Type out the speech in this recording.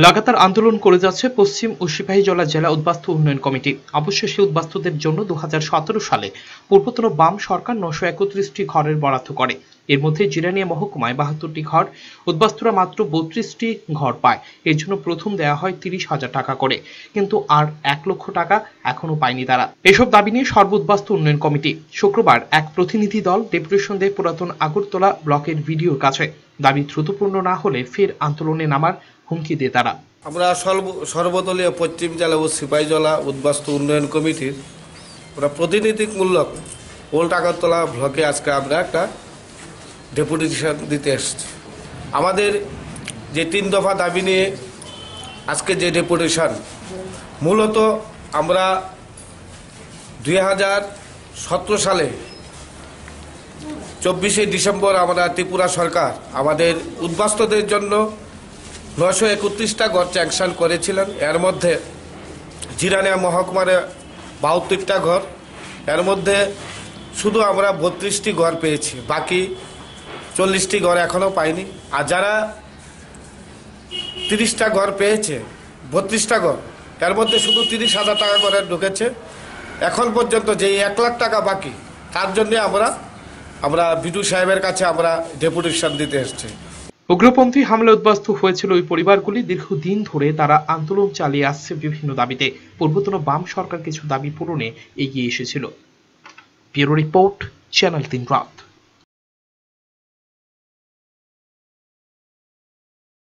লাগাতার আন্দোলন করে যাচ্ছে পশ্চিম ও সিপাহীজলা জেলা উদ্বাস্তু উন্নয়ন কমিটি। অবশ্য সেই উদ্বাস্তুদের জন্য 2017 সালে পূর্বতন বাম সরকার 931টি ঘরের বরাদ্দ করে। এর মধ্যে জিরানিয়া মহকুমায় 72টি ঘর, উদ্বাস্তুরা মাত্র 32টি ঘর পায়। এর জন্য প্রথম দেয়া হয় 30,000 টাকা করে, কিন্তু আর 1 লক্ষ টাকা এখনো পায়নি তারা। এসব দাবি নিয়ে সর্ব উদ্বাস্তু উন্নয়ন কমিটি শুক্রবার এক প্রতিনিধি দল ডেপুটেশন দেয় পুরাতন আগরতলা ব্লকের ভিডিওর কাছে। দাবি দ্রুত পূর্ণ না হলে ফের আন্দোলনে নামার হুমকি দেয় তারা। আমরা সর্বদলীয় পশ্চিম জেলা ও সিপাহীজলা উদ্বাস্তু উন্নয়ন কমিটির প্রতিনিধিমূলক ওল্ড আগরতলা ব্লকে আজকে আমরা একটা ডেপুটেশন দিতে এসেছি। আমাদের যে 3 দফা দাবি নিয়ে আজকে যে ডেপুটেশন, মূলত আমরা 2017 সালে 24শে ডিসেম্বর আমরা ত্রিপুরা সরকার আমাদের উদ্বাস্তুদের জন্য 931টা ঘর স্যাংশন করেছিলেন। এর মধ্যে জিরানিয়া মহকুমার 72টা ঘর, এর মধ্যে শুধু আমরা 32টি ঘর পেয়েছি, বাকি 40টি ঘর এখনও পাইনি। আর যারা 30টা ঘর পেয়েছে, 32টা ঘর, এর মধ্যে শুধু 30,000 টাকা করে ঢুকেছে। এখন পর্যন্ত যে 1 লাখ টাকা বাকি, তার জন্য আমরা বিডু সাহেবের কাছে আমরা ডেপুটেশন দিতে এসেছি। উগ্রপন্থী হামলা উদ্বাস্তু হয়েছিল ওই পরিবারগুলি। দীর্ঘদিন ধরে তারা আন্দোলন চালিয়ে আসছে বিভিন্ন দাবিতে। পূর্বতন বাম সরকার কিছু দাবি পূরণে এগিয়ে এসেছিল। ব্যুরো রিপোর্ট, চ্যানেল 3 রাত।